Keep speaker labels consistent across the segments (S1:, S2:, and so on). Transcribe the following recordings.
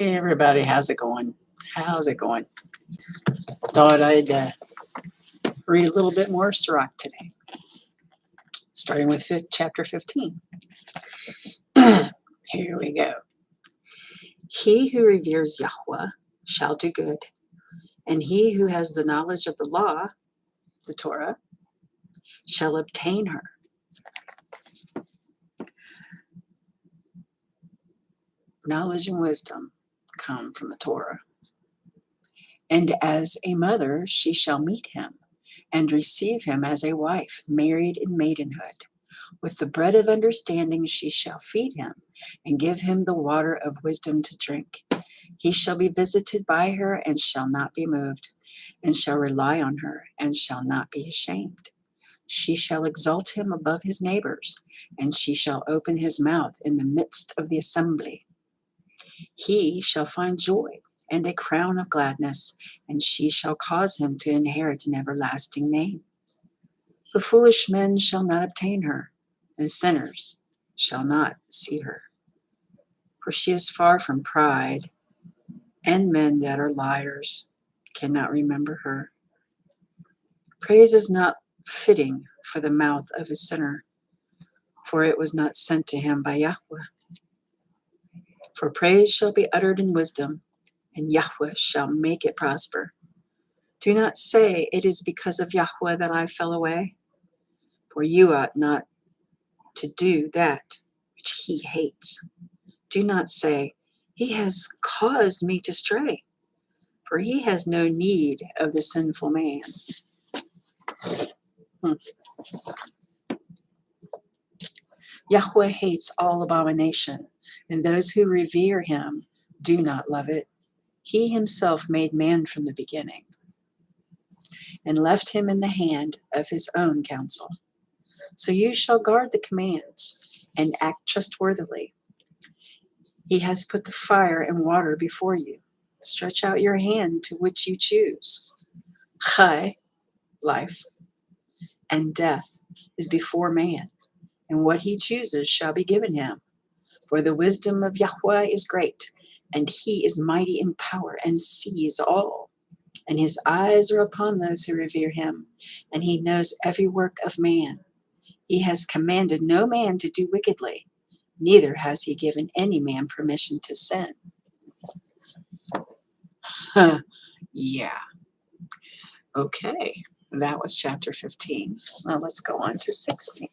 S1: Hey everybody, how's it going? How's it going? Thought I'd read a little bit more Sirach today, starting with chapter 15. Here we go. He who reveres Yahweh shall do good, and he who has the knowledge of the law, the Torah, shall obtain her. Knowledge and wisdom come from the Torah. And as a mother she shall meet him, and receive him as a wife, married in maidenhood. With the bread of understanding she shall feed him, and give him the water of wisdom to drink. He shall be visited by her, and shall not be moved, and shall rely on her, and shall not be ashamed. She shall exalt him above his neighbors, and she shall open his mouth in the midst of the assembly. He shall find joy and a crown of gladness, and she shall cause him to inherit an everlasting name. The foolish men shall not obtain her, and sinners shall not see her. For she is far from pride, and men that are liars cannot remember her. Praise is not fitting for the mouth of a sinner, for it was not sent to him by Yahweh. For praise shall be uttered in wisdom, and Yahweh shall make it prosper. Do not say, it is because of Yahweh that I fell away, for you ought not to do that which he hates. Do not say, he has caused me to stray, for he has no need of the sinful man. Yahweh hates all abomination, and those who revere him do not love it. He himself made man from the beginning, and left him in the hand of his own counsel. So you shall guard the commands, and act trustworthily. He has put the fire and water before you. Stretch out your hand to which you choose. Chai, life, and death is before man, and what he chooses shall be given him. For the wisdom of Yahweh is great, and he is mighty in power and sees all. And his eyes are upon those who revere him, and he knows every work of man. He has commanded no man to do wickedly, neither has he given any man permission to sin. Yeah. Okay, that was chapter 15. Now let's go on to 16.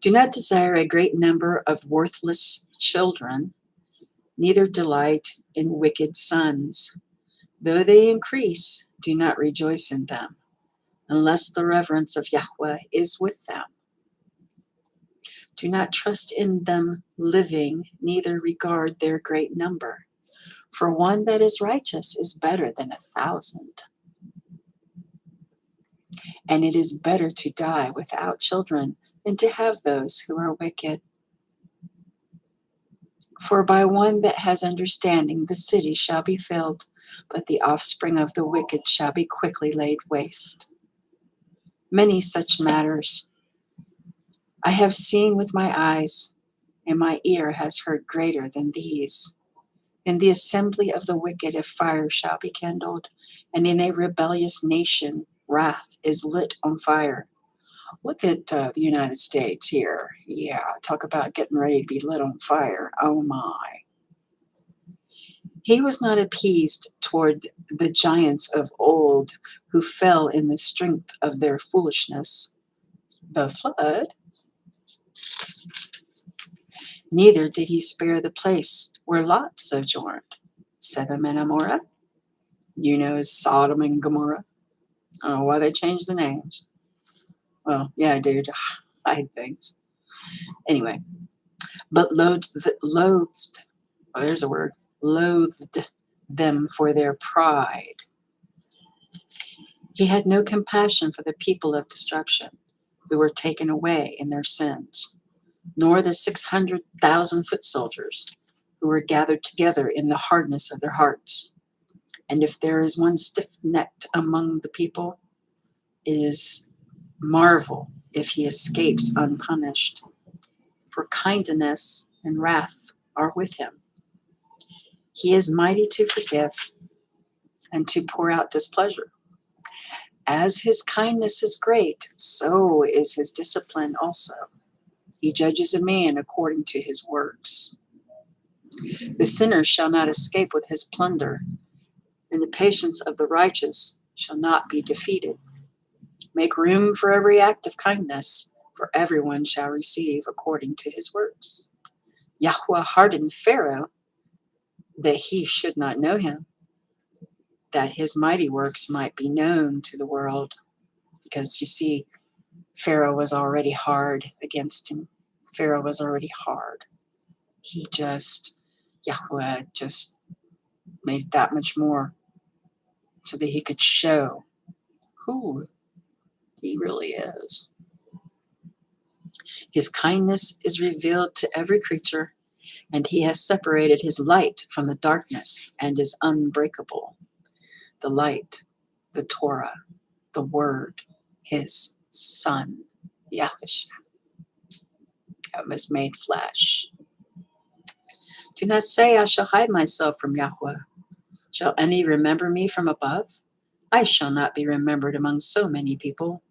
S1: Do not desire a great number of worthless children, neither delight in wicked sons. Though they increase, do not rejoice in them, unless the reverence of Yahweh is with them. Do not trust in them living, neither regard their great number. For one that is righteous is better than 1,000. And it is better to die without children than to have those who are wicked. For by one that has understanding the city shall be filled, but the offspring of the wicked shall be quickly laid waste. Many such matters I have seen with my eyes, and my ear has heard greater than these. In the assembly of the wicked a fire shall be kindled, and in a rebellious nation wrath is lit on fire. Look at the United States here. Yeah, talk about getting ready to be lit on fire. Oh my. He was not appeased toward the giants of old who fell in the strength of their foolishness. The flood. Neither did he spare the place where Lot sojourned. Sodom and Gomorrah. You know as Sodom and Gomorrah. I don't know why they changed the names. Well, yeah, dude. I hate things. Anyway, but loathed, oh, there's a word, loathed them for their pride. He had no compassion for the people of destruction who were taken away in their sins, nor the 600,000 foot soldiers who were gathered together in the hardness of their hearts. And if there is one stiff-necked among the people, it is marvel if he escapes unpunished. For kindness and wrath are with him, He is mighty to forgive and to pour out displeasure. As his kindness is great, so is his discipline also. He judges a man according to his works. The sinner shall not escape with his plunder, and the patience of the righteous shall not be defeated. Make room for every act of kindness, for everyone shall receive according to his works. Yahweh hardened Pharaoh that he should not know him, that his mighty works might be known to the world. Because you see, Pharaoh was already hard against him. Pharaoh was already hard. Yahweh just made it that much more so that he could show who he really is. His kindness is revealed to every creature, and he has separated his light from the darkness and is unbreakable. The light, the Torah, the Word, his Son, Yahushua, that was made flesh. Do not say, I shall hide myself from Yahweh. Shall any remember me from above? I shall not be remembered among so many people.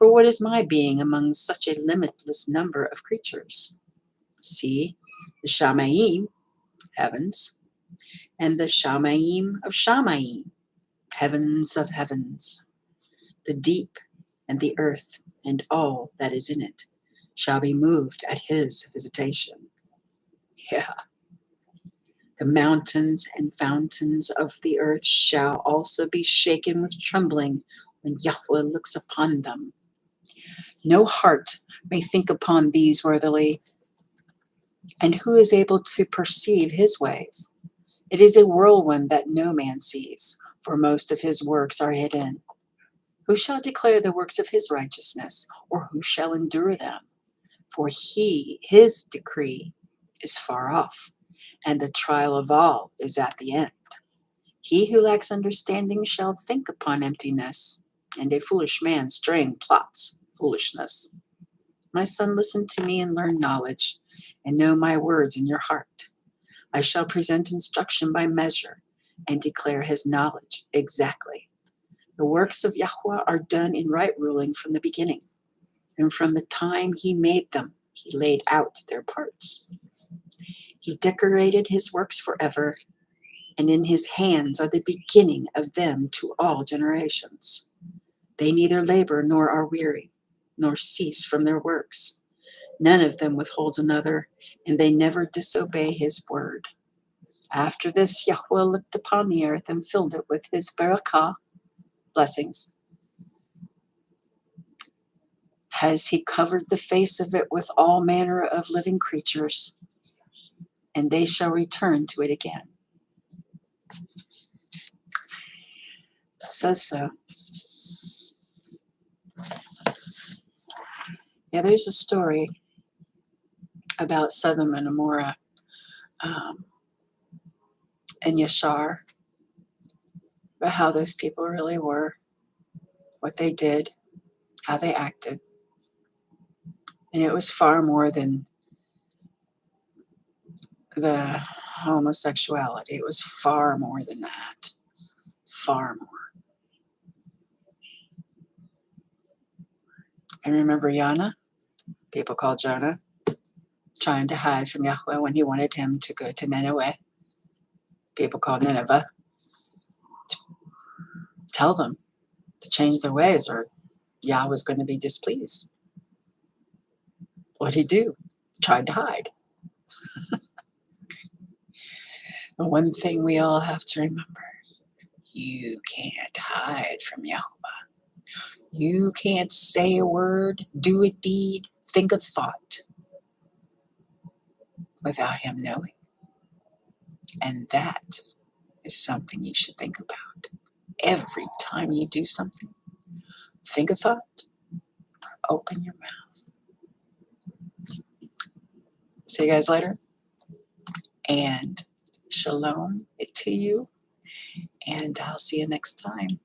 S1: For what is my being among such a limitless number of creatures? See, the Shamayim, heavens, and the Shamayim of Shamayim, heavens of heavens. The deep and the earth and all that is in it shall be moved at his visitation. Yeah. The mountains and fountains of the earth shall also be shaken with trembling when Yahweh looks upon them. No heart may think upon these worthily, and who is able to perceive his ways? It is a whirlwind that no man sees, for most of his works are hidden. Who shall declare the works of his righteousness, or who shall endure them? For his decree is far off, and the trial of all is at the end. He who lacks understanding shall think upon emptiness, and a foolish man straying plots foolishness. My son, listen to me and learn knowledge, and know my words in your heart. I shall present instruction by measure, and declare his knowledge exactly. The works of Yahweh are done in right ruling from the beginning, and from the time he made them, he laid out their parts. He decorated his works forever, and in his hands are the beginning of them to all generations. They neither labor nor are weary, nor cease from their works. None of them withholds another, and they never disobey his word. After this, Yahweh looked upon the earth and filled it with his barakah, blessings. Has he covered the face of it with all manner of living creatures, and they shall return to it again. Says so. Yeah, there's a story about Sodom and Gomorrah and Yashar, about how those people really were, what they did, how they acted. And it was far more than the homosexuality. It was far more than that. Far more. And remember Jonah? People called Jonah, trying to hide from Yahweh when he wanted him to go to Nineveh. People called Nineveh to tell them to change their ways or Yah was going to be displeased. What'd he do? Tried to hide. And one thing we all have to remember, you can't hide from Yahweh. You can't say a word, do a deed, think a thought without him knowing. And that is something you should think about. Every time you do something, think a thought, open your mouth. See you guys later. And shalom to you. And I'll see you next time.